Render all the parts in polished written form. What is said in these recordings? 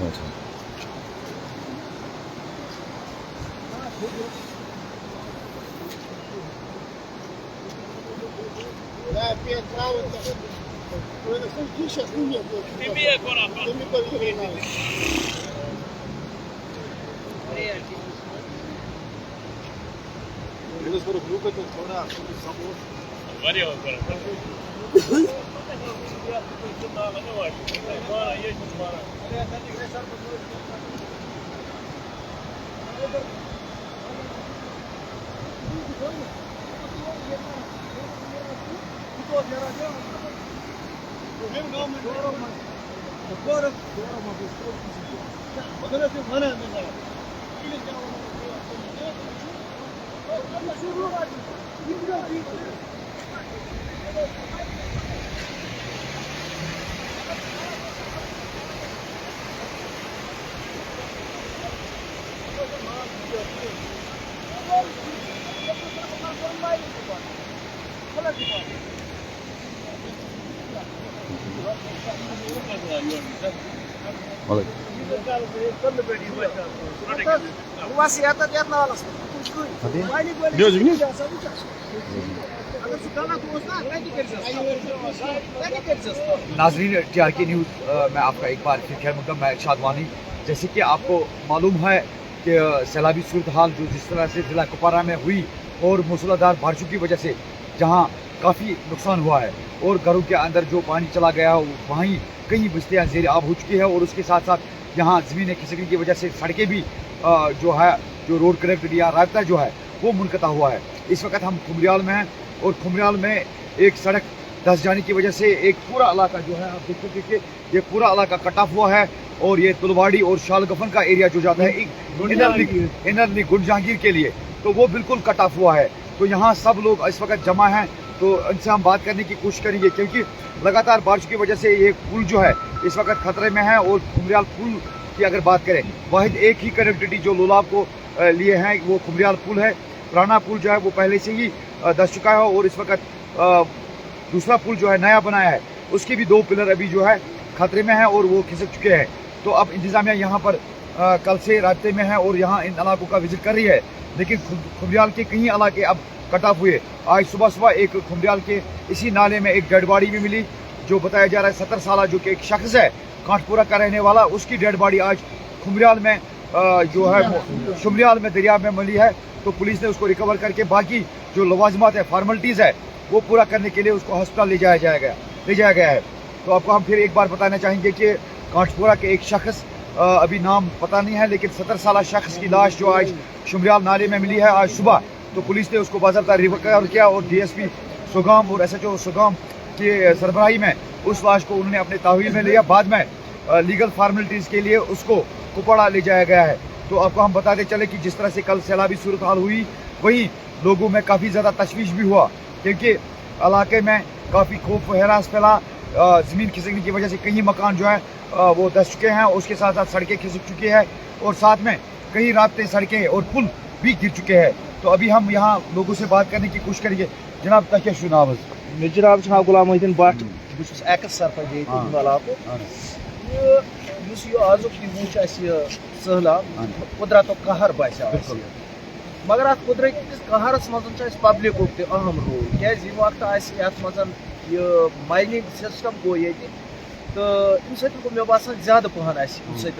अच्छा। नाजरीन TRK news में आपका एक बार फिर खैर मुकदम मैं शादवानी। जैसे कि आपको मालूम है कि सैलाबी सूरत हाल जो जिस तरह से ज़िला कुपवारा में हुई और मूसलाधार बारिशों की वजह से जहां काफ़ी नुकसान हुआ है और घरों के अंदर जो पानी चला गया वहीं कई बस्तियां ज़ेर आब हो चुकी है और उसके साथ साथ यहाँ ज़मीनें खिसकने की वजह से सड़कें भी जो है जो रोड कनेक्ट या रास्ता जो है वो मुनक़ता हुआ है। इस वक्त हम खुमरियाल में हैं और खुमरियाल में एक सड़क धंस जाने की वजह से एक पूरा इलाका जो है आप देख सकते हैं ये पूरा इलाका कट ऑफ हुआ है और ये तुलवाड़ी और शालगफन का एरिया जो जाता है इनरली गुंड जहांगीर के लिए तो वो बिल्कुल कट ऑफ हुआ है। तो यहाँ सब लोग इस वक्त जमा हैं तो इनसे हम बात करने की कोशिश करेंगे क्योंकि लगातार बारिश की वजह से ये पुल जो है इस वक्त खतरे में है और खुमरियाल पुल की अगर बात करें वाहिद एक ही कनेक्टिविटी जो लोलाब को लिए हैं वो खुमरियाल पुल है। पुराना पुल जो है वो पहले से ही धंस चुका है और इस वक्त दूसरा पुल जो है नया बनाया है उसके भी 2 पिलर अभी जो है खतरे में है और वो खिसक चुके हैं। तो अब इंतजामिया यहाँ पर कल से रास्ते में है और यहाँ इन इलाकों का विजिट कर रही है लेकिन खुमरियाल के कई इलाके अब कट ऑफ हुए। आज सुबह एक खुमरियाल के इसी नाले में एक डेड बॉडी भी मिली जो बताया जा रहा है 70 साल जो कि एक शख्स है कांठपुरा का रहने वाला उसकी डेड बॉडी आज खुमरियाल में जो है शुमरियाल में दरिया में मिली है। तो पुलिस ने उसको रिकवर करके बाकी जो लवाजमात है फॉर्मेलिटीज़ है वो पूरा करने के लिए उसको अस्पताल ले जाया गया है। तो आपको हम फिर एक बार बताना चाहेंगे कि कांठपुरा के एक शख्स अभी नाम पता नहीं है लेकिन 70 साल शख्स की लाश जो आज शुमरियाल नाले में मिली है आज सुबह तो पुलिस ने उसको बाज़ाब्ता रिकवर किया और DSP सुगाम और SHO सुगाम के सरबराही में उस लाश को उन्होंने अपने तहवील में लिया। बाद में लीगल फार्मेलिटीज़ के लिए उसको कुपवाड़ा ले जाया गया है। तो आपको हम बताते चले कि जिस तरह से कल सैलाबी सूरत हाल हुई वहीं लोगों में काफ़ी ज़्यादा तशवीश भी हुआ क्योंकि इलाके में काफ़ी खौफ हरास फैला। ज़मीन खिसकने की वजह से कई मकान जो है वो धंस चुके हैं उसके साथ साथ सड़कें खिसक चुकी है और साथ में कई रास्ते सड़कें और पुल भी गिर चुके हैं। तो अभी हम यहाँ लोगों से बात करने की कोशिश करेंगे। जनाब तक क्या शुनाव जनाब जनाब गुलाम मोहिद्दीन भट्ट बहुत एक्स सरपंच इलाको आजुक सहलाब कुदरत कहर बास मगर अत कुदरत कहरस मज पब्लिक अहम रोल क्या वक्त माइनिंग सिस्टम गो ये तो अम मे बासान ज्यादा पहन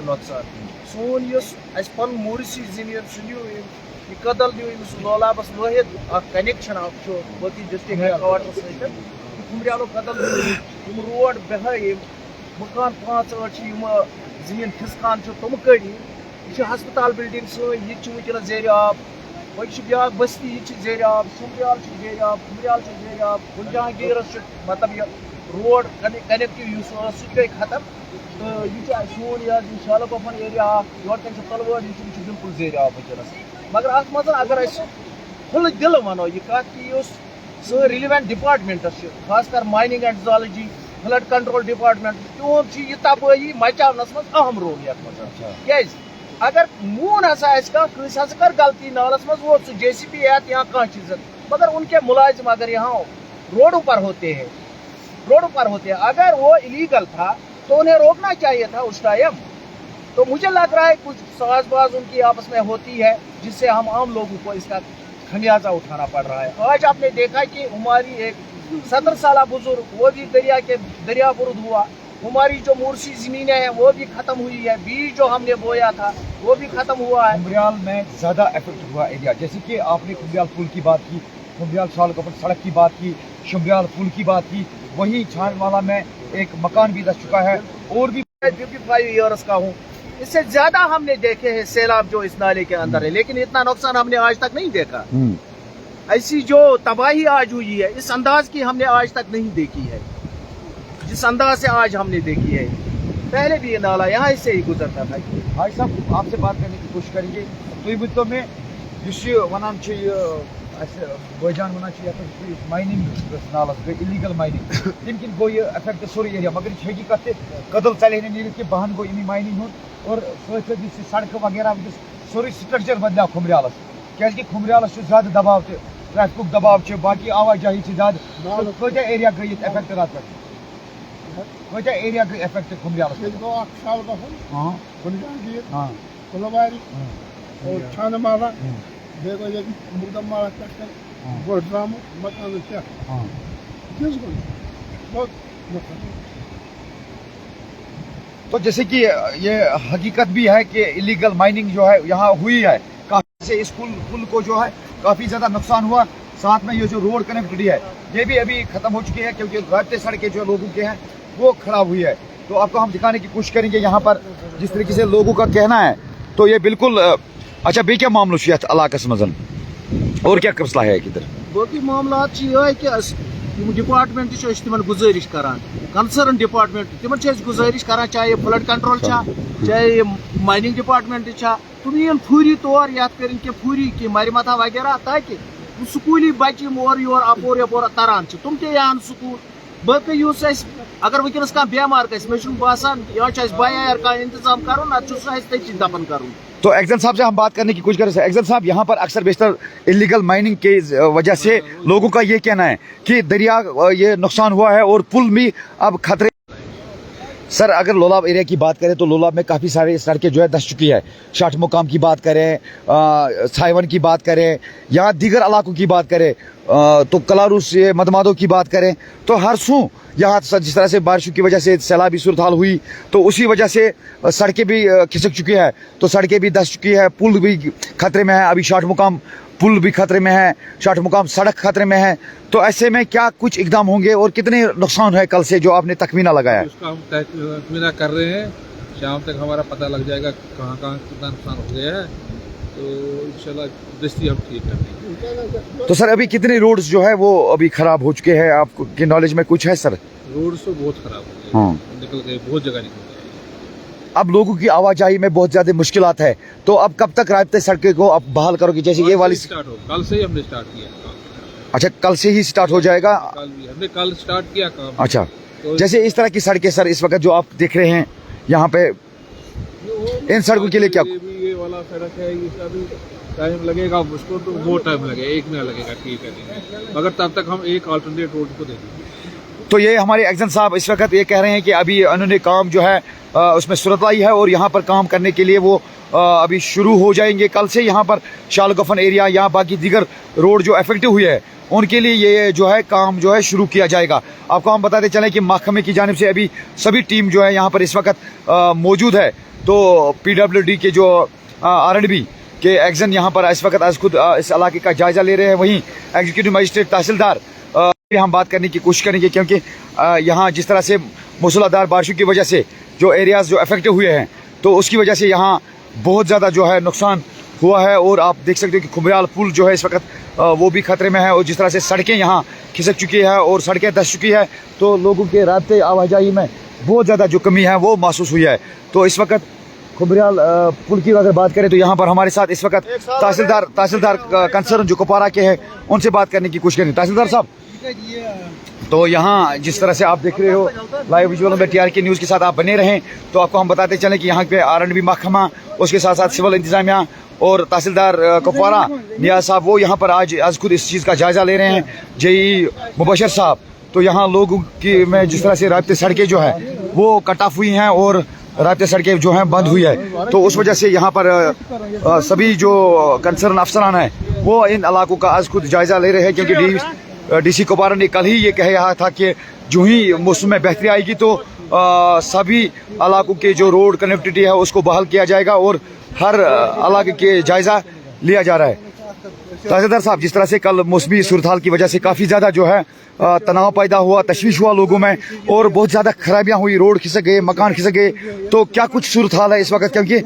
नुकसान सोन पन मूरसी जमीन सह कदल न्यू लोलाबस वाहिद कनेक्शन बाकी डिस्ट्रिक्ट हेडक्वार्टर सत खुमरियाल कदल रोड बेहाय मकान 5-8 जमीन खिसकान तुम कड़ी यह हस्पताल बिल्डिंग सैन जेर आब वह ब्या बस्ती जेर आब शुमरियाल जेर आब खुमरियाल जेर आब गुलजहांगीरस मतलब यह रोड कनेक्टिव सह गई खत्म तो यह सोन यह शालगफन एरिया योर तलवार यह बिल्कुल जेर आब वनकस मगर अत मज अगर खुल दिल वनो यह कत कि सह रिलेवेंट डिपार्टमेंट खासकर mining and zoology flood control department तुद यह तबाही मचावनस मज अहम रोल क्या अगर मून हसा कर गलती नालस मज वो JCB या कह चीज मगर उनके मुलाजिम अगर यहाँ रोडों पर होते हैं अगर वो इलीगल था तो उन्हें रोकना चाहिए था उस टाइम तो मुझे लग रहा है कुछ साजबाज उनकी आपस में होती है, जिससे हम आम लोगों को इसका खमियाजा उठाना पड़ रहा है। आज आपने देखा कि हमारी एक 70 साल बुजुर्ग वो भी दरिया बुरुद हुआ, हमारी जो मूर्सी जमीनें हैं वो भी खत्म हुई है, बीज जो हमने बोया था वो भी खत्म हुआ है। खुमरियाल में ज़्यादा इफेक्ट हुआ एरिया, जैसे कि आपने खुमरियाल पुल की बात की, खुमरियाल शालकफन सड़क की बात की, शुमरियाल पुल की बात की, वहीं छानवाला में एक मकान भी धस चुका है। और भी 55 ईयर्स का हूँ, इससे ज्यादा हमने देखे हैं सैलाब जो इस नाले के अंदर है, लेकिन इतना नुकसान हमने आज तक नहीं देखा। ऐसी जो तबाही आज हुई है इस अंदाज की हमने आज तक नहीं देखी है, जिस अंदाज से आज हमने देखी है। पहले भी ये नाला यहाँ से ही गुजरता था। भाई साहब आपसे बात करने की कोशिश करेंगे तो मुद्दों में वन बजान वन माइनिंग नालस गई इलीगल माइनिंग तम गो ये अफेक्ट सोरी एरिया, मगर हकीकत कदल चले नील बहन गो इन माइनिंग हूँ और सड़क वगैरह सोरी स्ट्रक्चर बदल खुमरियालस क्या खुमरियालस ज़्यादा दबाव ट्रैफिक दबाव बाकी आवाजाही ज़्यादा क्या एरिया गई अफेक्ट रात क्या एरिया गई अफेक्ट खुमरियालस तो जैसे कि ये हकीकत भी है कि इलीगल माइनिंग जो है यहाँ हुई है, काफी से इस पुल को जो है काफी ज्यादा नुकसान हुआ। साथ में ये जो रोड कनेक्टिविटी है ये भी अभी खत्म हो चुकी है, क्योंकि रास्ते सड़कें जो लोगों के हैं वो खराब हुई है। तो आपको हम दिखाने की कोशिश करेंगे यहाँ पर जिस तरीके से लोगों का कहना है, तो ये बिल्कुल अच्छा बे क्या मामला इलाकस मजन और क्या मसला है इधर बाकी मामला कि डिपार्टमेंट तिमन गुजारिश करान, कंसर्न डिपार्टमेंट तिमन गुजारिश करान, चाहे फ्लड कंट्रोल चाहे माइनिंग डिपार्टमेंट तुम इन फूरी तौर याद करें कि फूरी की मरमता वगैरह, ताकि स्कूली बच्चे और योर अपोर यपोर तरान तुम ते यान स्कूल बल्कि अगर वनस कह बेमार मे बासान बायार का इंतजाम कर दफन कर। तो एक्जन साहब से हम बात करने की कोशिश कर रहे हैं। एक्जन साहब, यहाँ पर अक्सर बेशतर इलीगल माइनिंग के वजह से लोगों का ये कहना है कि दरिया ये नुकसान हुआ है और पुल भी अब खतरे। सर, अगर लोलाब एरिया की बात करें तो लोलाब में काफ़ी सारी सड़कें जो है धस चुकी है। शाट मुकाम की बात करें, साइवन की बात करें, यहाँ दीगर इलाकों की बात करें, तो कलारूस से मदमादो की बात करें, तो हर सू यहाँ जिस तरह से बारिशों की वजह से सैलाबी सूरत हाल हुई तो उसी वजह से सड़कें भी खिसक चुकी है, तो सड़कें भी धस चुकी है, पुल भी खतरे में है। अभी शाट मुकाम पुल भी खतरे में है, शाट मुकाम सड़क खतरे में है। तो ऐसे में क्या कुछ इकदाम होंगे और कितने नुकसान है कल से जो आपने तखमीना लगाया? उसका हम तखमीना कर रहे हैं, शाम तक हमारा पता लग जाएगा कहाँ कहाँ कितना नुकसान हो गया है, तो इंशाल्लाह दृष्टि हम ठीक कर देंगे। तो सर, अभी कितने रोड्स जो है वो अभी खराब हो चुके हैं, आपके नॉलेज में कुछ है सर? रोड्स तो बहुत खराब हो गए, हाँ, निकल गए, बहुत जगह निकल गए। अब लोगों की आवाजाही में बहुत ज्यादा मुश्किलात है, तो अब कब तक रास्ते सड़कें को अब बहाल करोगे? जैसे ये वाली स्टार्ट हो, कल से ही हमने स्टार्ट किया काम। अच्छा, कल से ही स्टार्ट हो जाएगा? हमने कल स्टार्ट किया काम। अच्छा, तो जैसे इस तरह की सड़कें सर इस वक्त जो आप देख रहे हैं यहाँ पे, इन सड़कों के लिए क्या ये वाला सड़क है, इसका भी टाइम लगेगा, उसको तो बहुत टाइम लगेगा, 1 महीना लगेगा ठीक है, मगर तब तक हम एक अल्टरनेट रोड को देंगे। तो ये हमारे एक्जन साहब इस वक्त ये कह रहे हैं कि अभी उन्होंने काम जो है उसमें सूरत लाई है और यहाँ पर काम करने के लिए वो अभी शुरू हो जाएंगे। कल से यहाँ पर शालगफन एरिया या बाकी दीगर रोड जो अफेक्टिव हुए हैं उनके लिए ये जो है काम जो है शुरू किया जाएगा। आपको हम बताते चलें कि महकमे की जानिब से अभी सभी टीम जो है यहाँ पर इस वक्त मौजूद है। तो PWD के जो R&B के एक्जन यहाँ पर इस वक्त आज खुद इस इलाके का जायजा ले रहे हैं। वहीं एग्जीक्यूटिव मजिस्ट्रेट तहसीलदार हम बात करने की कोशिश करेंगे, क्योंकि यहाँ जिस तरह से मूसलाधार बारिशों की वजह से जो एरियाज जो अफेक्टेड हुए हैं तो उसकी वजह से यहाँ बहुत ज़्यादा जो है नुकसान हुआ है। और आप देख सकते हो कि खुमरियाल पुल जो है इस वक्त वो भी खतरे में है, और जिस तरह से सड़कें यहाँ खिसक चुकी है और सड़कें धस चुकी है, तो लोगों के रास्ते आवाजाही में बहुत ज़्यादा जो कमी है वो महसूस हुई है। तो इस वक्त खुमरियाल पुल की अगर बात करें तो यहाँ पर हमारे साथ इस वक्त तहसीलदार कंसर्न जो कुपवारा के हैं उनसे बात करने की कोशिश करें। तहसीलदार साहब, तो यहाँ जिस तरह से आप देख रहे हो लाइव विजुअल में TRK न्यूज़ के साथ आप बने रहें, तो आपको हम बताते चलें कि यहाँ पे R&B महकमा, उसके साथ साथ सिविल इंतजामिया और तहसीलदार कुपवारा नियाज साहब वो यहाँ पर आज खुद इस चीज़ का जायजा ले रहे हैं। JE मुबशर साहब, तो यहाँ लोगों की में जिस तरह से रास्ते सड़कें जो है वो कट ऑफ हुई हैं और राब्ते सड़कें जो हैं बंद हुई है, तो उस वजह से यहाँ पर सभी जो कंसर्न अफसरान हैं वो इन इलाकों का आज खुद जायजा ले रहे हैं, क्योंकि डीसी कुपवारा ने कल ही ये कह रहा था कि जो ही मौसम में बेहतरी आएगी तो सभी इलाकों के जो रोड कनेक्टिविटी है उसको बहाल किया जाएगा और हर इलाके के जायजा लिया जा रहा है। तहसीलदार साहब, जिस तरह से कल मौसमी सूरत हाल की वजह से काफ़ी ज़्यादा जो है तनाव पैदा हुआ, तशवीश हुआ लोगों में और बहुत ज़्यादा खराबियां हुई, रोड खिसक गए, मकान खिसक गए, तो क्या कुछ सूरत हाल है इस वक्त? क्योंकि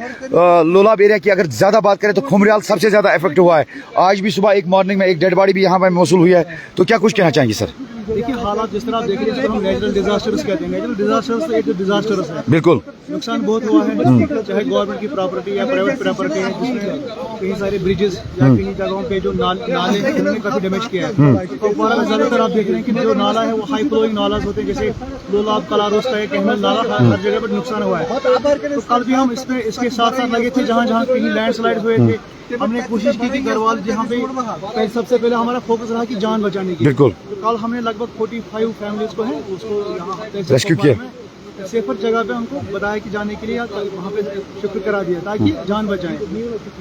लोलाब एरिया की अगर ज़्यादा बात करें तो खुमरियाल सबसे ज़्यादा इफेक्ट हुआ है। आज भी सुबह एक मॉर्निंग में एक डेड बॉडी भी यहाँ पर मौसूल हुई है, तो क्या कुछ कहना चाहेंगे सर? देखिए, हालात जिस तरह आप देख रहे हैं, हम नेचुरल डिजास्टर्स कहते हैं। नेचुरल डिजास्टर्स एक डिजास्टर्स है, बिल्कुल नुकसान बहुत हुआ है, चाहे गवर्नमेंट की प्रॉपर्टी या प्राइवेट प्रॉपर्टी है, जिसमें कई सारे ब्रिजेस या कई जगहों पे जो नाले उन्होंने काफी डैमेज किया है। कुपवारा में ज्यादातर आप देख रहे हैं कि जो नाला है वो हाई फ्लोइंग नालाज होते हैं, जैसे लोलाब, कलारोस का एक नाला हर जगह पर नुकसान हुआ है। तो कल भी हम इसके साथ साथ लगे थे, जहाँ जहाँ कहीं लैंडस्लाइड हुए थे, हमने कोशिश की कि गढ़वाल जहाँ पे सबसे पहले हमारा फोकस रहा कि जान बचाने की। बिल्कुल। तो कल हमने लगभग 45 फैमिलीज को है उसको यहाँ रेस्क्यू किया, सेफर जगह पे हमको बताया कि जाने के लिए, या वहाँ पे शिफ्ट करा दिया ताकि जान बचाएं।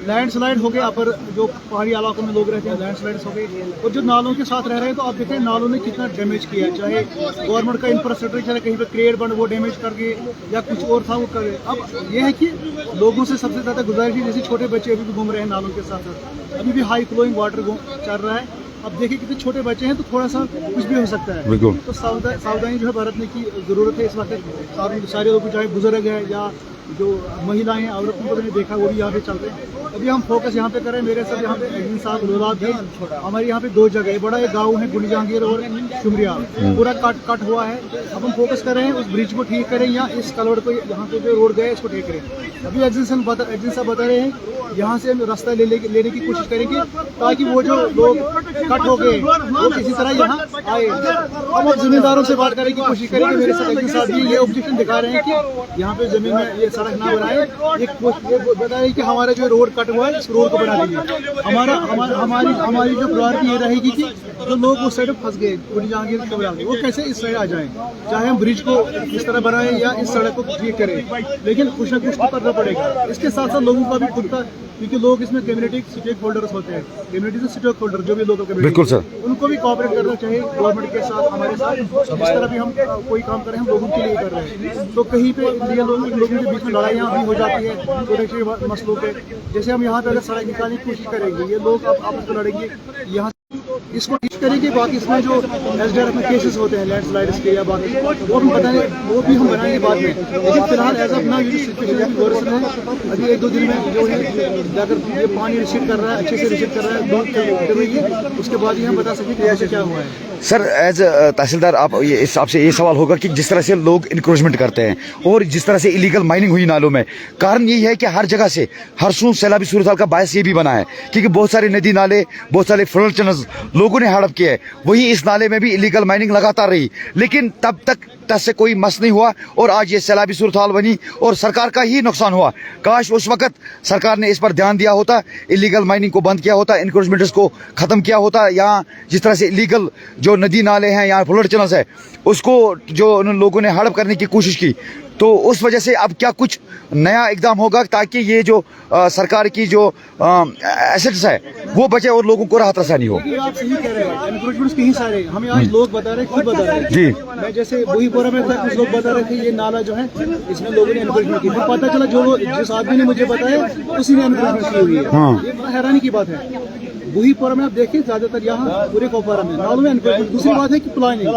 लैंडस्लाइड हो गए, अपर जो पहाड़ी इलाकों में लोग रहते हैं लैंडस्लाइड्स हो गए, और जो नालों के साथ रह रहे हैं तो आप देखें नालों ने कितना डैमेज किया है, चाहे गवर्नमेंट का इंफ्रास्ट्रक्चर कहीं पे क्रिएट बन वो डैमेज कर गए या कुछ और था वो कर गए। अब ये है कि लोगों से सबसे ज़्यादा गुजारिश है, जैसे छोटे बच्चे अभी भी घूम रहे हैं नालों के साथ साथ, अभी भी हाई फ्लोइंग वाटर चल रहा है। अब देखिए कितने छोटे बच्चे हैं तो थोड़ा सा कुछ भी हो सकता है, तो सावधानी जो है बरतने की जरूरत है इस वक्त। सारे लोग चाहे बुजुर्ग है या जो महिलाएं औरतों को मैंने देखा वो भी यहाँ पे चल रहे हैं। अभी हम फोकस यहाँ पे करें, मेरे साथ यहाँ पे एडमिन साहब लोलाब भी, हमारे यहाँ पे 2 जगह है, बड़ा एक गाँव है गुंडी जहांगीर और शुमरियाल, पूरा कट हुआ है। अब हम फोकस कर रहे हैं उस ब्रिज को ठीक करें या इस कलवड़ को, यहाँ पे जो रोड गया इसको ठीक करें। अभी एडमिन साहब बता रहे हैं यहाँ से हम रास्ता लेने की कोशिश करेंगे ताकि वो जो लोग कट हो गए वो किसी तरह यहाँ आए। अब हम जमींदारों से बात करने की कोशिश करेंगे, मेरे साथ एडमिन साहब भी ये ऑब्जेक्शन दिखा रहे हैं कि यहाँ पे जमीन में ये सड़क ना बनाए, ये बताए कि हमारा जो रोड कट हुआ है इस रोड को बना दीजिए। हमारी जो प्रायोरिटी ये रहेगी कि जो लोग उस साइड फंस गए गुंडी जहांगीर के, वो कैसे इस साइड आ जाएं, चाहे हम ब्रिज को इस तरह बनाएं या इस सड़क को ठीक करें, लेकिन कुछ ना कुछ तो करना पड़ेगा। इसके साथ साथ लोगों का भी खुद का, क्योंकि लोग इसमें कम्युनिटी स्टेक होल्डर्स होते हैं, कम्युनिटी से स्टेक होल्डर जो भी लोगों बिल्कुल सर, उनको भी कोऑपरेट करना चाहिए गवर्नमेंट के साथ, हमारे साथ। जिस तरह भी हम कोई काम करें हम लोगों के लिए कर रहे हैं, तो कहीं पे लोगों के बीच में लड़ाइयाँ भी हो जाती है छोटे छोटे मसलों पे। जैसे हम यहाँ पे अगर सड़क निकालने की कोशिश करेंगे, ये लोग अब आपस में लड़ेंगे, यहाँ इसको ठीक करेंगे। बाकी इसमें जो एसडीआरएफ में केसेस होते हैं लैंडस्लाइड्स के या बाकी वो हम बनाएंगे बाद में, लेकिन फिलहाल एज ऑफ नाउ ये सिचुएशन वर्सन है। अभी 1-2 दिन में जो है अगर ये पानी रिसीव कर रहा है, अच्छे से रिसीव कर रहा है, दूध उसके बाद ही हम बता सकें कि ऐसे क्या हुआ है। सर एज तहसीलदार आप इस आपसे ये सवाल होगा कि जिस तरह से लोग इंक्रोचमेंट करते हैं और जिस तरह से इलीगल माइनिंग हुई नालों में, कारण यही है कि हर जगह से हर सैलाबी सूरत हाल का बायस ये भी बना है क्योंकि बहुत सारे नदी नाले, बहुत सारे फ्लड चैनल्स लोगों ने हड़प किए, वही इस नाले में भी इलीगल माइनिंग लगातार रही, लेकिन तब तक से कोई मस नहीं हुआ और आज ये सैलाबी सूरत हाल बनी और सरकार का ही नुकसान हुआ। काश उस वक्त सरकार ने इस पर ध्यान दिया होता, इलीगल माइनिंग को बंद किया होता, इंक्रोचमेंट्स को खत्म किया होता, या जिस तरह से इलीगल जो नदी नाले हैं या फ्लड चैनल्स है उसको जो उन लोगों ने हड़प करने की कोशिश की, तो उस वजह से अब क्या कुछ नया इकदाम होगा ताकि ये जो सरकार की जो एसेट्स है वो बचे और लोगों को राहत आसानी हो? आप सही कह रहे हैं, एनक्रोचमेंट्स कहीं सारे हमें आज लोग बता रहे हैं, खुद बता रहे हैं जी। मैं जैसे बुहीपुरा में था, कुछ लोग बता रहे थे ये नाला जो है इसमें लोगों ने एनक्रोचमेंट की, फिर पता चला जिस आदमी ने मुझे बताया उसी ने एनक्रोचमेंट की हुई है। ये बड़ा हैरानी की बात है। बुहीपुरा में आप देखिए ज्यादातर यहाँ पूरे कुपवारा में नालों में एनक्रोचमेंट। दूसरी बात है कि प्लानिंग,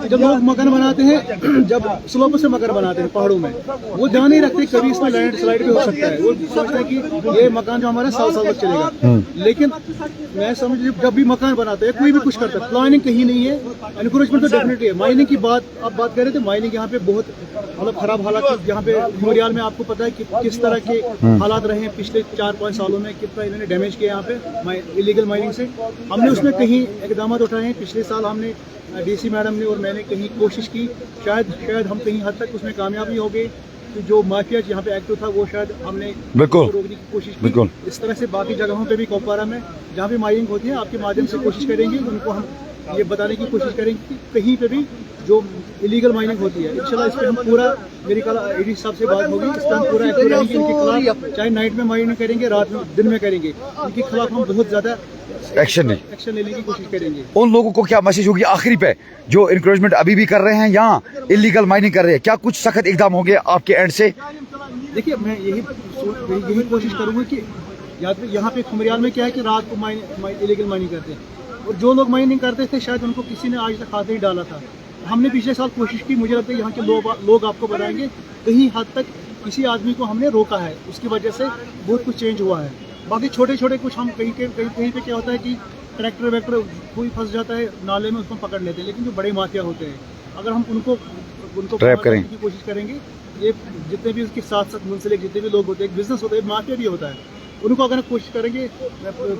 जब लोग मकान बनाते हैं, जब स्लोप से मकान बनाते हैं पहाड़ों में, वो ध्यान नहीं रखते कभी इसमें लैंडस्लाइड भी हो सकता है, वो सोचते हैं कि ये मकान जो हमारा 100 साल तक चलेगा, लेकिन मैं समझ जब भी मकान बनाते हैं कोई भी कुछ करता है, प्लानिंग कहीं नहीं है, एनक्रोचमेंट तो डेफिनेटली है। माइनिंग की बात आप बात कर रहे थे, माइनिंग यहाँ पे बहुत मतलब खराब हालात, यहाँ पे खुमरियाल में आपको पता है कि किस तरह के हालात रहे हैं पिछले 4-5 सालों में, कितना इन्होंने डैमेज किया यहाँ पे इलीगल माइनिंग से। हमने उसमें कहीं इकदाम उठाए हैं, पिछले साल हमने डीसी मैडम ने और मैंने कहीं कोशिश की, शायद हम कहीं हद तक उसमें कामयाबी हो गए, तो जो माफिया यहाँ पे एक्टिव था वो शायद हमने रोकने की कोशिश की। इस तरह से बाकी जगहों पे भी कुपवारा में जहाँ भी माइनिंग होती है आपके माध्यम से कोशिश करेंगे, उनको हम ये बताने की कोशिश करेंगे कि कहीं पे भी जो इलीगल माइनिंग होती है, इंशाल्लाह इस पर हम पूरा, मेरी कल एडी साहब से बात होगी, इस पर हम पूरा एक्टिव रहेंगे इनके खिलाफ, चाहे नाइट में माइनिंग करेंगे, रात में, दिन में करेंगे, इनके खिलाफ हम बहुत ज़्यादा एक्शन लेने की कोशिश करेंगे। उन लोगों को क्या मैसेज होगी आखिरी पे जो इंक्रोचमेंट अभी भी कर रहे हैं या इलीगल माइनिंग कर रहे हैं, क्या कुछ सख्त इकदाम होंगे आपके एंड से? देखिए, मैं यही कोशिश करूँगा कि यहाँ पे खुमरियाल में क्या है कि रात को इलीगल माइनिंग करते हैं, और जो लोग माइनिंग करते थे शायद उनको किसी ने आज तक हाथ नहीं डाला था। हमने पिछले साल कोशिश की, मुझे लगता है यहाँ के लोग आपको बताएंगे कहीं हद तक किसी आदमी को हमने रोका है, उसकी वजह से बहुत कुछ चेंज हुआ है। बाकी छोटे छोटे कुछ हम कहीं पे क्या होता है कि ट्रैक्टर वैक्टर कोई फंस जाता है नाले में, उसको पकड़ लेते हैं, लेकिन जो बड़े माफिया होते हैं अगर हम उनको ट्रैप करें की कोशिश करेंगे, ये जितने भी उसके साथ साथ मुंसलिक जितने भी लोग होते हैं, बिजनेस होता है, माफिया भी होता है, उनको अगर कोशिश करेंगे,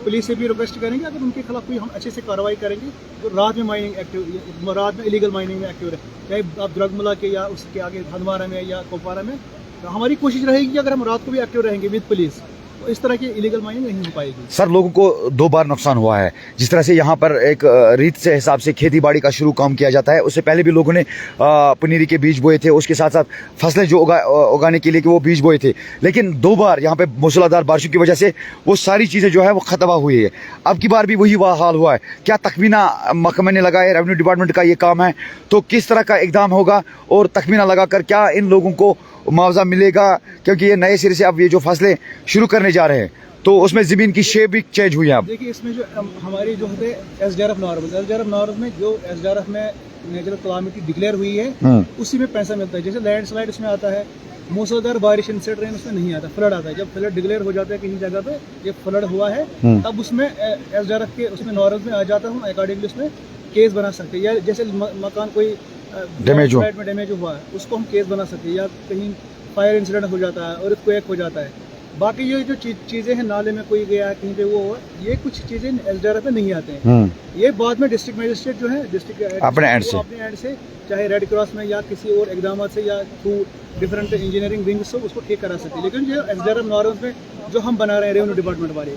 पुलिस से भी रिक्वेस्ट करेंगे, अगर उनके खिलाफ कोई हम अच्छे से कार्रवाई करेंगे तो रात में माइनिंग एक्टिव, रात में इलीगल माइनिंग में एक्टिव रहे, चाहे आप द्रगमुला के या उसके आगे हंदवारा में या कुपवारा में, तो हमारी कोशिश रहेगी कि अगर हम रात को भी एक्टिव रहेंगे विद पुलिस, तो इस तरह की इलीगल माइनिंग नहीं हो पाएगी। सर, लोगों को 2 बार नुकसान हुआ है। जिस तरह से यहाँ पर एक रीत से हिसाब से खेती बाड़ी का शुरू काम किया जाता है, उससे पहले भी लोगों ने पनीरी के बीज बोए थे, उसके साथ साथ फसलें जो उगाने के लिए कि वो बीज बोए थे, लेकिन 2 बार यहाँ पे मूसलाधार बारिशों की वजह से वो सारी चीज़ें जो है वो खतबा हुई है। अब की बार भी वही हाल हुआ है। क्या तखमीना महकमे ने लगाया, रेवेन्यू डिपार्टमेंट का ये काम है, तो किस तरह का इकदाम होगा और तखमीना लगाकर क्या इन लोगों को मुआवजा मिलेगा? क्योंकि ये नए सिरे से अब ये जो फसलें शुरू करने जा रहे हैं तो उसमें ज़मीन की शेप भी चेंज हुई है। अब देखिए, इसमें जो हमारी जो होते हैं SDRF नॉर्म्स में जो SDRF में नेचुरल कलामिटी डिक्लेयर हुई है उसी में पैसा मिलता है। जैसे लैंडस्लाइड उसमें आता है, मूसलाधार बारिश इंसेट रेन उसमें नहीं आता, फ्लड आता है। जब फ्लड डिक्लेयर हो जाता है किसी जगह पे, ये फ्लड हुआ है, तब उसमें SDRF के उसमें नॉर्म्स में आ जाता हूँ, अकॉर्डिंगली उसमें केस बना सकते हैं। या जैसे मकान कोई डैमेज हुआ है उसको हम केस बना सकते हैं, या कहीं फायर इंसिडेंट हो जाता है और क्वेक हो जाता है। बाकी ये जो चीज़ें हैं, नाले में कोई गया कहीं पे वो हुआ, ये कुछ चीज़ें SDRF में नहीं आते हैं। ये बाद में डिस्ट्रिक्ट मजिस्ट्रेट जो है डिस्ट्रिक्ट अपने एंड से चाहे रेड क्रॉस में या किसी और इकदाम से या थ्रू डिफरेंट इंजीनियरिंग विंग से उसको ठीक करा सकते हैं। लेकिन जो SDRF नॉर्म्स में जो हम बना रहे हैं रेवेन्यू डिपार्टमेंट वाले,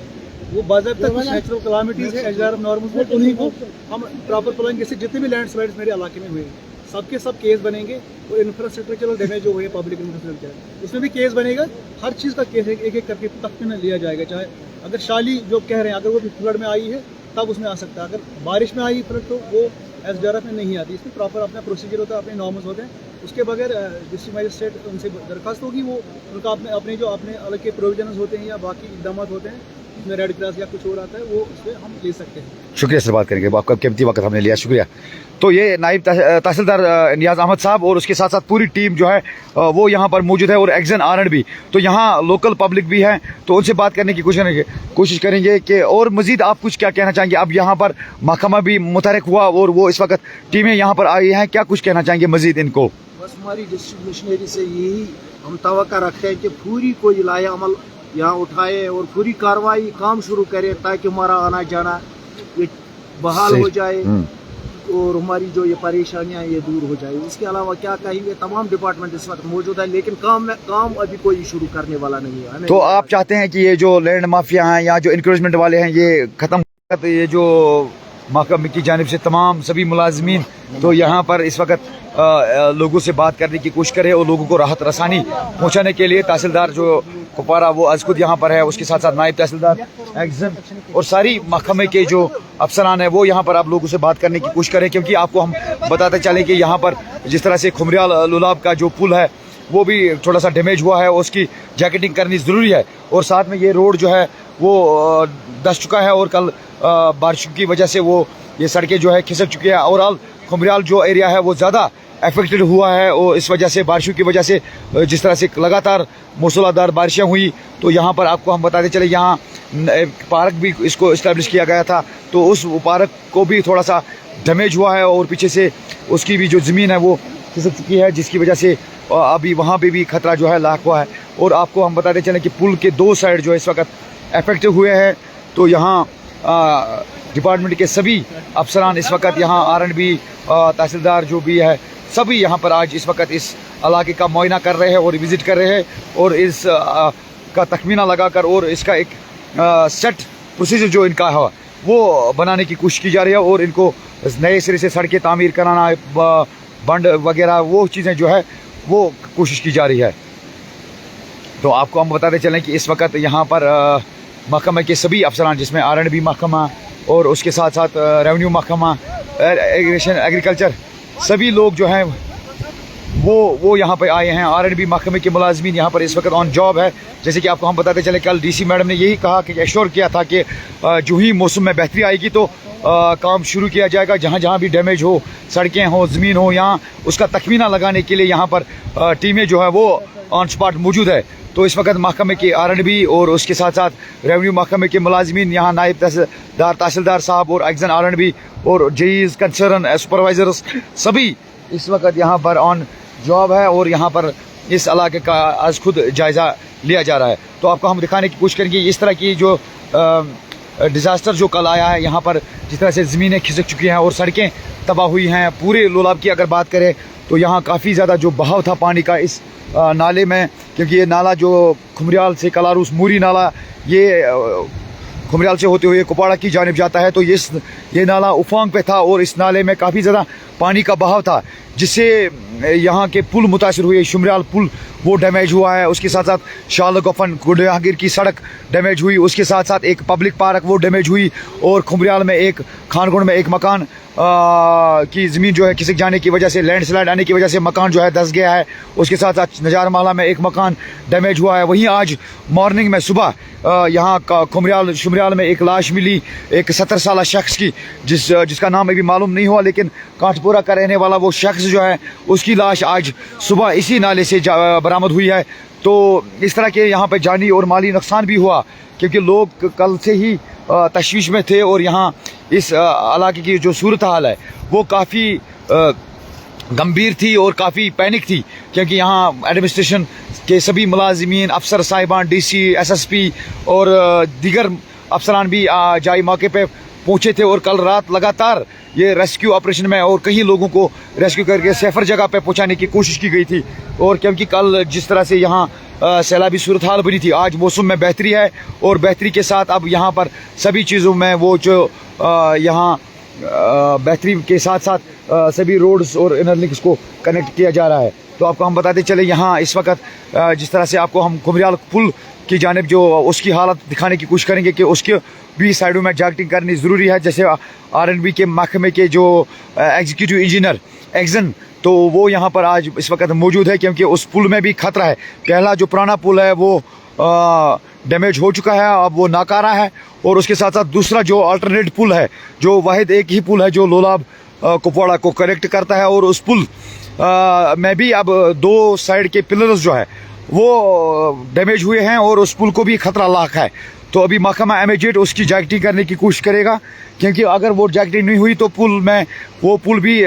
वो बाज़ाब्ता कुछ नेचुरल कलामिटीज़ है SDRF नॉर्म्स में, उन्हीं को हम प्रॉपर प्लान, जैसे जितने भी लैंडस्लाइड्स मेरे इलाके में हुए सबके सब केस बनेंगे, और इंफ्रास्ट्रक्चरल डैमेज जो हुए पब्लिक इंफ्रास्ट्रक्चर उसमें भी केस बनेगा। हर चीज़ का केस एक एक करके तख्ते में लिया जाएगा। चाहे अगर शाली जो कह रहे हैं अगर वो भी फ्लड में आई है तब उसमें आ सकता है, अगर बारिश में आई फ्लड तो वो SDRF में नहीं आती। इसमें प्रॉपर अपना प्रोसीजर होता है, अपने नॉर्म्स होते हैं, उसके बगैर डिस्ट्रिक्ट मजिस्ट्रेट उनसे दरख्वास्त होगी, वो उनका अपने जो अपने अलग के प्रोविजन होते हैं या बाकी इकदाम होते हैं, उसमें रेड क्रॉस या कुछ और आता है, वो उससे हम ले सकते हैं। शुक्रिया सर, बात करेंगे, आपका कीमती वक्त हमने लिया, शुक्रिया। तो ये नायब तहसीलदार नियाज अहमद साहब और उसके साथ साथ पूरी टीम जो है वो यहाँ पर मौजूद है, और एक्जन आर्ड भी, तो यहाँ लोकल पब्लिक भी है, तो उनसे बात करने की कोशिश करेंगे कि और मजीद आप कुछ क्या कहना चाहेंगे। अब यहाँ पर महकमा भी मुतहरिक हुआ और वो इस वक्त टीमें यहाँ पर आई हैं, क्या कुछ कहना चाहेंगे मजीद इनको? बस हमारी डिस्ट्रिक्ट मिशनरी से यही हम तवक्का रखते हैं कि पूरी कोई लाए अमल यहाँ उठाए और पूरी कार्रवाई काम शुरू करे, ताकि हमारा आना जाना ये बहाल हो जाए और हमारी जो ये परेशानियां ये दूर हो जाए। इसके अलावा क्या कहेंगे, तमाम डिपार्टमेंट इस वक्त मौजूद है, लेकिन काम अभी कोई शुरू करने वाला नहीं है। तो आप चाहते हैं कि ये जो लैंड माफिया हैं या जो इंक्रोचमेंट वाले हैं ये खत्म, तो ये जो महकमे की जानिब से तमाम सभी मुलाजमीन तो यहाँ पर इस वक्त लोगों से बात करने की कोशिश करें और लोगों को राहत रसानी पहुँचाने के लिए तहसीलदार जो कुपवारा वो आज खुद यहाँ पर है, उसके साथ साथ नायब तहसीलदार एक्जन और सारी महकमे के जो अफसरान है वो यहाँ पर आप लोगों से बात करने की कोशिश करें। क्योंकि आपको हम बताते चलें कि यहाँ पर जिस तरह से खुमरियाल लुलाब का जो पुल है वो भी थोड़ा सा डैमेज हुआ है, उसकी जैकेटिंग करनी ज़रूरी है, और साथ में ये रोड जो है वो धंस चुका है और कल बारिश की वजह से वो ये सड़कें जो है खिसक चुकी है। ओवरऑल खुमरियाल जो एरिया है वो ज़्यादा अफेक्टेड हुआ है, और इस वजह से बारिशों की वजह से जिस तरह से लगातार मूसलाधार बारिशें हुई, तो यहाँ पर आपको हम बताते चले यहाँ पार्क भी इसको इस्टेब्लिश किया गया था, तो उस पार्क को भी थोड़ा सा डैमेज हुआ है और पीछे से उसकी भी जो ज़मीन है वो खिसक चुकी है, जिसकी वजह से अभी वहाँ पे भी खतरा जो है लाक हुआ है। और आपको हम बताते चलें कि पुल के 2 साइड जो है इस वक्त अफेक्टेड हुए हैं, तो यहाँ डिपार्टमेंट के सभी अफसरान इस वक्त यहाँ R&B तहसीलदार जो भी है सभी यहाँ पर आज इस वक्त इस इलाके का मुआयना कर रहे हैं और विज़िट कर रहे हैं, और इस का तखमीना लगाकर और इसका एक सेट प्रोसीजर जो इनका है वो बनाने की कोशिश की जा रही है, और इनको नए सिरे से सड़कें तामीर कराना, बंड वगैरह वो चीज़ें जो है वो कोशिश की जा रही है। तो आपको हम बताते चलें कि इस वक्त यहाँ पर महकमे के सभी अफसरान, जिसमें R&B महकमा और उसके साथ साथ रेवेन्यू महकमा, इरिगेशन, एग्रीकल्चर, सभी लोग जो हैं वो यहाँ पे आए हैं। R&B महकमे के मुलाजमीन यहाँ पर इस वक्त ऑन जॉब है। जैसे कि आपको हम बताते चले, कल DC मैडम ने यही कहा कि एश्योर किया था कि जो ही मौसम में बेहतरी आएगी तो काम शुरू किया जाएगा। जहाँ जहाँ भी डैमेज हो, सड़कें हो, ज़मीन हो, यहाँ उसका तखमीना लगाने के लिए यहाँ पर टीमें जो है वो ऑन स्पॉट मौजूद है। तो इस वक्त महकमे के R&B और उसके साथ साथ रेवेन्यू महकमे के मुलाजमीन, यहाँ नायब तहसीलदार साहब और एक्जन R&B और JEs, कंसर्न सुपरवाइजर्स, सभी इस वक्त यहाँ पर ऑन जॉब है और यहाँ पर इस इलाके का आज खुद जायज़ा लिया जा रहा है। तो आपको हम दिखाने की कोशिश करेंगे इस तरह की जो डिज़ास्टर जो कल आया है, यहाँ पर जिस तरह से ज़मीनें खिसक चुकी हैं और सड़कें तबाह हुई हैं। पूरे लोलाब की अगर बात करें तो यहाँ काफ़ी ज़्यादा जो बहाव था पानी का इस नाले में, क्योंकि ये नाला जो खुमरियाल से कलारूस मूरी नाला, ये खुमरियाल से होते हुए कुपवाड़ा की जानिब जाता है। तो ये नाला उफांग पे था और इस नाले में काफ़ी ज़्यादा पानी का बहाव था, जिससे यहाँ के पुल मुतासर हुए। शुमरियाल पुल वो डैमेज हुआ है, उसके साथ साथ शालगफन गुडहागिर की सड़क डैमेज हुई, उसके साथ साथ एक पब्लिक पार्क वो डैमेज हुई और खुमरियाल में एक खानगुंड में एक मकान की ज़मीन जो है खिसक जाने की वजह से, लैंडस्लाइड आने की वजह से मकान जो है धंस गया है। उसके साथ साथ नजार माला में एक मकान डैमेज हुआ है। वहीं आज मॉर्निंग में सुबह यहाँ खुमरियाल शुमरियाल में एक लाश मिली, एक 70 साल शख्स की, जिसका नाम अभी मालूम नहीं हुआ, लेकिन काठपुरा का रहने वाला वो शख्स जो है उसकी लाश आज सुबह इसी नाले से बरामद हुई है। तो इस तरह के यहाँ पे जानी और माली नुकसान भी हुआ, क्योंकि लोग कल से ही तशवीश में थे और यहाँ इस इलाके की जो सूरत हाल है वो काफ़ी गंभीर थी और काफ़ी पैनिक थी, क्योंकि यहाँ एडमिनिस्ट्रेशन के सभी मुलाजिमीन, अफसर साहिबान, DC, SSP और दीगर अफसरान भी जाई मौके पे पहुँचे थे और कल रात लगातार ये रेस्क्यू ऑपरेशन में और कई लोगों को रेस्क्यू करके सेफर जगह पे पहुँचाने की कोशिश की गई थी। और क्योंकि कल जिस तरह से यहाँ सैलाबी सूरत हाल बनी थी, आज मौसम में बेहतरी है और बेहतरी के साथ अब यहाँ पर सभी चीज़ों में वो जो यहाँ बेहतरी के साथ साथ सभी रोड्स और इनर लिंक्स को कनेक्ट किया जा रहा है। तो आपको हम बताते चले, यहाँ इस वक्त जिस तरह से आपको हम खुमरियाल पुल की जानिब जो उसकी हालत दिखाने की कोशिश करेंगे कि उसके भी साइडों में जागटिंग करनी ज़रूरी है। जैसे R&B के महकमे के जो एग्जीक्यूटिव इंजीनियर एक्जन, तो वो यहाँ पर आज इस वक्त मौजूद है, क्योंकि उस पुल में भी खतरा है। पहला जो पुराना पुल है वो डैमेज हो चुका है, अब वो नाकारा है, और उसके साथ साथ दूसरा जो अल्टरनेट पुल है, जो वाहिद एक ही पुल है जो लोलाब कुपवाड़ा को कनेक्ट करता है, और उस पुल में भी अब 2 साइड के पिलर्स जो है वो डैमेज हुए हैं और उस पुल को भी खतरा लाक है। तो अभी महकमा MHJ उसकी जैकटिंग करने की कोशिश करेगा, क्योंकि अगर वो जैकटिंग नहीं हुई तो वो पुल भी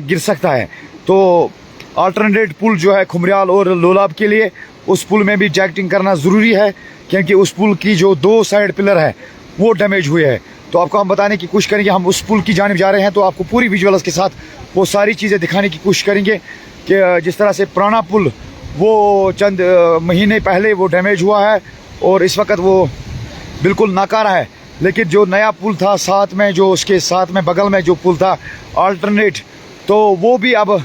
गिर सकता है। तो अल्टरनेट पुल जो है खुमरियाल और लोलाब के लिए, उस पुल में भी जैकटिंग करना ज़रूरी है, क्योंकि उस पुल की जो 2 साइड पिलर है वो डैमेज हुए हैं। तो आपको हम बताने की कोशिश करेंगे, हम उस पुल की जानिब जा रहे हैं, तो आपको पूरी विजुअल्स के साथ वो सारी चीज़ें दिखाने की कोशिश करेंगे कि जिस तरह से पुराना पुल वो चंद महीने पहले वो डैमेज हुआ है और इस वक्त वो बिल्कुल नाकारा है, लेकिन जो नया पुल था साथ में, जो उसके साथ में बगल में जो पुल था अल्टरनेट, तो वो भी अब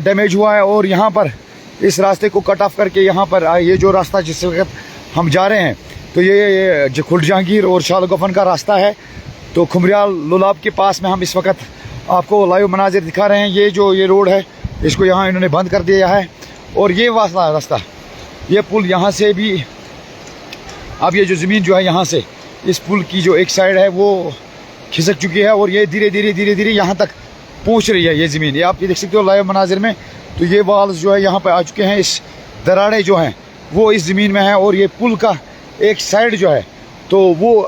डैमेज हुआ है। और यहाँ पर इस रास्ते को कट ऑफ करके यहाँ पर ये जो रास्ता जिस वक्त हम जा रहे हैं, तो ये खुर्द जहांगीर और शालगफन का रास्ता है। तो खुमरियाल लोलाब के पास में हम इस वक्त आपको लाइव मनाजिर दिखा रहे हैं। ये रोड है, इसको यहाँ इन्होंने बंद कर दिया है, और ये वाला रास्ता, ये पुल यहाँ से भी, अब ये जो ज़मीन जो है यहाँ से इस पुल की जो एक साइड है वो खिसक चुकी है और ये धीरे धीरे यहाँ तक पहुँच रही है ये ज़मीन। ये आप ये देख सकते हो लाइव मनाजिर में। तो ये वाल्स जो है यहाँ पे आ चुके हैं, इस दरारें जो हैं वो इस ज़मीन में है, और ये पुल का एक साइड जो है तो वो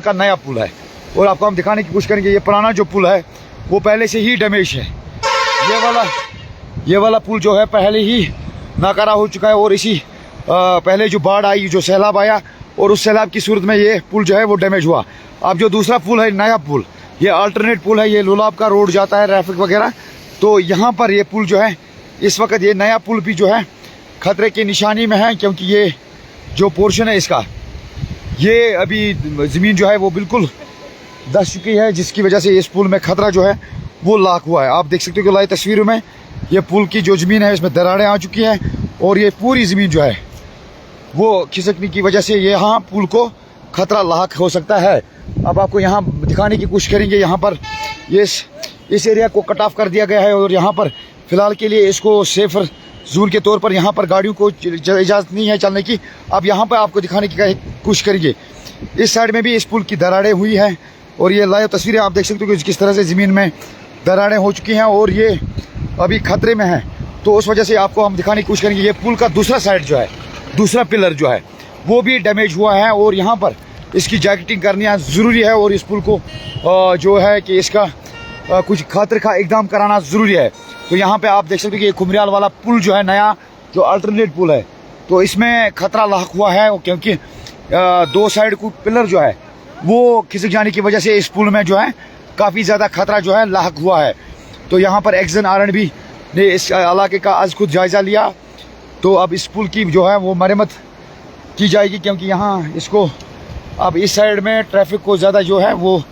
का नया पुल है। और आपको हम दिखाने की कोशिश करेंगे, ये पुराना जो पुल है वो पहले से ही डैमेज है। ये वाला पुल जो है पहले ही नाकारा हो चुका है, और इसी पहले जो बाढ़ आई, जो सैलाब आया, और उस सैलाब की सूरत में ये पुल जो है वो डैमेज हुआ। अब जो दूसरा पुल है, नया पुल, ये अल्टरनेट पुल है, ये लोलाब का रोड जाता है ट्रैफिक वगैरह, तो यहाँ पर ये पुल जो है इस वक्त, ये नया पुल भी जो है खतरे की निशानी में है, क्योंकि ये जो पोर्शन है इसका, ये अभी ज़मीन जो है वो बिल्कुल धंस चुकी है, जिसकी वजह से इस पुल में खतरा जो है वो लाक हुआ है। आप देख सकते हो कि लाइव तस्वीरों में ये पुल की जो ज़मीन है इसमें दरारें आ चुकी हैं और ये पूरी ज़मीन जो है वो खिसकने की वजह से यहाँ पुल को खतरा लाक हो सकता है। अब आपको यहाँ दिखाने की कोशिश करेंगे। यहाँ पर ये इस एरिया को कट ऑफ कर दिया गया है और यहाँ पर फ़िलहाल के लिए इसको सेफर जोन के तौर पर यहाँ पर गाड़ियों को इजाज़त नहीं है चलने की। अब यहाँ पर आपको दिखाने की कोशिश करेंगे। इस साइड में भी इस पुल की दरारें हुई हैं और ये लाइव तस्वीरें आप देख सकते हो कि किस तरह से ज़मीन में दरारें हो चुकी हैं और ये अभी खतरे में है। तो उस वजह से आपको हम दिखाने की कोशिश करेंगे। ये पुल का दूसरा साइड जो है, दूसरा पिलर जो है वो भी डैमेज हुआ है और यहाँ पर इसकी जैकेटिंग करना ज़रूरी है और इस पुल को जो है कि इसका कुछ खातिर का इकदाम कराना ज़रूरी है। तो यहाँ पे आप देख सकते हो कि खुमरियाल वाला पुल जो है नया जो अल्टरनेट पुल है तो इसमें खतरा लाक हुआ है क्योंकि दो साइड को पिलर जो है वो खिसक जाने की वजह से इस पुल में जो है काफ़ी ज़्यादा खतरा जो है लाक हुआ है। तो यहाँ पर एक्शन RNB ने इस इलाके का आज खुद जायज़ा लिया। तो अब इस पुल की जो है वो मरम्मत की जाएगी क्योंकि यहाँ इसको अब इस साइड में ट्रैफिक को ज़्यादा जो है वो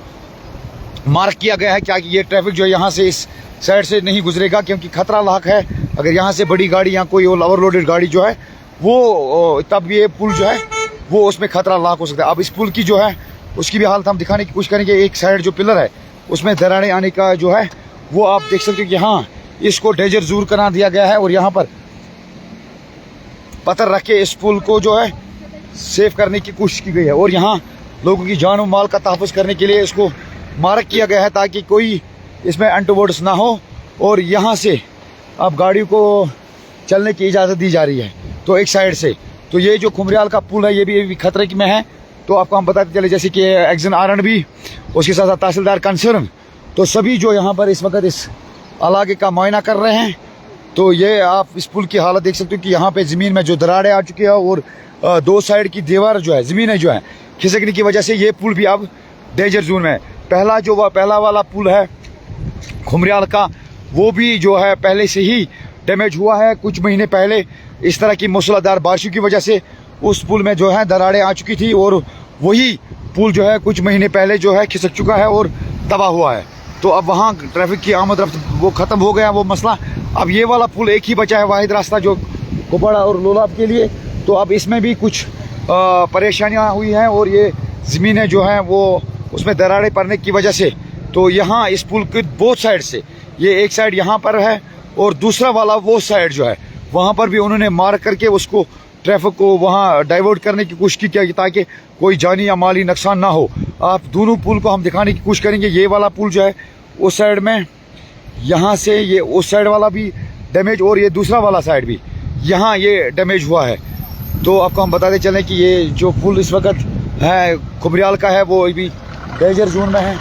मार्क किया गया है क्या कि ये ट्रैफिक जो है यहाँ से इस साइड से नहीं गुजरेगा क्योंकि खतरा लाक है। अगर यहाँ से बड़ी गाड़ी या कोई ओवरलोडेड गाड़ी जो है वो तब ये पुल जो है वो उसमें खतरा लाक हो सकता है। अब इस पुल की जो है उसकी भी हालत हम दिखाने की कोशिश करेंगे। एक साइड जो पिलर है उसमें दरारें आने का जो है वो आप देख सकते हो कि हाँ इसको डेंजर जोन करा दिया गया है और यहाँ पर पत्थर रख के इस पुल को जो है सेफ करने की कोशिश की गई है और यहाँ लोगों की जान और माल का तहफ़्फ़ुज़ करने के लिए इसको मार्क किया गया है ताकि कोई इसमें अनटोवर्ड्स ना हो और यहाँ से अब गाड़ियों को चलने की इजाज़त दी जा रही है। तो एक साइड से तो ये जो खुमरियाल का पुल है ये भी खतरे में है। तो आपको हम बताते चले जैसे कि एक्शन RNB उसके साथ साथ तहसीलदार कंसर्न तो सभी जो यहाँ पर इस वक्त इस इलाके का मुआयना कर रहे हैं। तो ये आप इस पुल की हालत देख सकते हो कि यहाँ पे ज़मीन में जो दरारें आ चुकी है और दो साइड की दीवार जो है ज़मीन है जो है खिसकने की वजह से ये पुल भी अब डेंजर जोन में है। पहला वाला पुल है खुमरियाल का वो भी जो है पहले से ही डैमेज हुआ है। कुछ महीने पहले इस तरह की मूसलाधार बारिशों की वजह से उस पुल में जो है दरारें आ चुकी थी और वही पुल जो है कुछ महीने पहले जो है खिसक चुका है और तबाह हुआ है। तो अब वहाँ ट्रैफिक की आमद रफ्त वो ख़त्म हो गया वो मसला। अब ये वाला पुल एक ही बचा है वाहिद रास्ता जो कुपवाड़ा और लोलाब के लिए। तो अब इसमें भी कुछ परेशानियाँ हुई हैं और ये ज़मीनें जो हैं वो उसमें दरारें पड़ने की वजह से तो यहाँ इस पुल के बोथ साइड से ये एक साइड यहाँ पर है और दूसरा वाला वो साइड जो है वहाँ पर भी उन्होंने मार्क करके उसको ट्रैफिक को वहाँ डाइवर्ट करने की कोशिश की ताकि कोई जानी या माली नुकसान ना हो। आप दोनों पुल को हम दिखाने की कोशिश करेंगे। ये वाला पुल जो है उस साइड में यहाँ से ये उस साइड वाला भी डैमेज और ये दूसरा वाला साइड भी यहाँ ये डैमेज हुआ है। तो आपको हम बताते चलें कि ये जो पुल इस वक्त है खुमरियाल का है वो भी डेंजर जोन में है।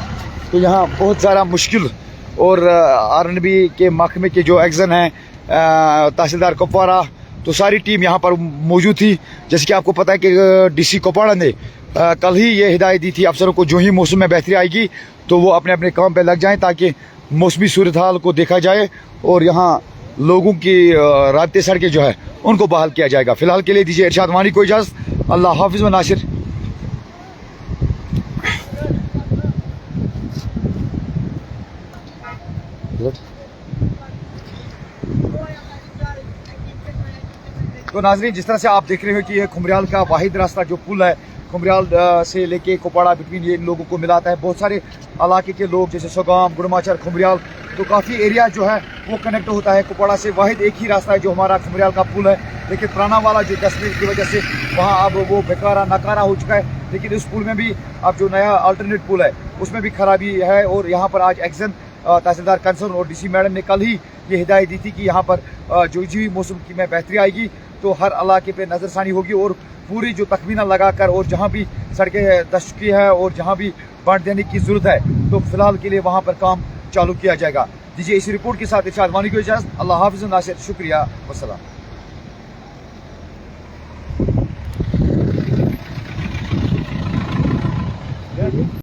तो यहाँ बहुत सारा मुश्किल और RNB के महकमे के जो एक्शन हैं तहसीलदार कुपवाड़ा तो सारी टीम यहाँ पर मौजूद थी। जैसे कि आपको पता है कि DC कुपवाड़ा ने कल ही ये हिदायत दी थी अफसरों को जो ही मौसम में बेहतरी आएगी तो वो अपने अपने काम पे लग जाएं ताकि मौसमी सूरत हाल को देखा जाए और यहाँ लोगों की राब्ते सड़कें जो है उनको बहाल किया जाएगा। फिलहाल के लिए दीजिए इरशाद वानी को इजाज़त। अल्लाह हाफिज़ व नासिर। तो नाजरीन जिस तरह से आप देख रहे हो कि ये खुमरियाल का वाहिद रास्ता जो पुल है खुमरियाल से लेके कुपवाड़ा बिटवीन ये इन लोगों को मिलाता है। बहुत सारे इलाके के लोग जैसे सोगाम गुड़माचर खुमरियाल तो काफ़ी एरिया जो है वो कनेक्ट होता है कुपवाड़ा से। वाहिद एक ही रास्ता है जो हमारा खुमरियाल का पुल है। लेकिन पुराना वाला जो 10 मिनट की वजह से वहाँ अब वो बेकारा नकारा हो चुका है। लेकिन इस पुल में भी अब जो नया अल्टरनेट पुल है उसमें भी खराबी है और यहाँ पर आज एक्शन तहसीलदार कंसर्न और DC मैडम ने कल ही ये हिदायत दी थी कि यहाँ पर जो जी मौसम की में बेहतरी आएगी तो हर इलाके पे नज़रसानी होगी और पूरी जो तखमीना लगाकर और जहाँ भी सड़कें दस चुकी है और जहाँ भी बांट देने की ज़रूरत है तो फिलहाल के लिए वहाँ पर काम चालू किया जाएगा। दीजिए इसी रिपोर्ट के साथ इरशाद वानी को इजाज़त। अल्लाह हाफिज़ नासिर। शुक्रिया वस्सलाम।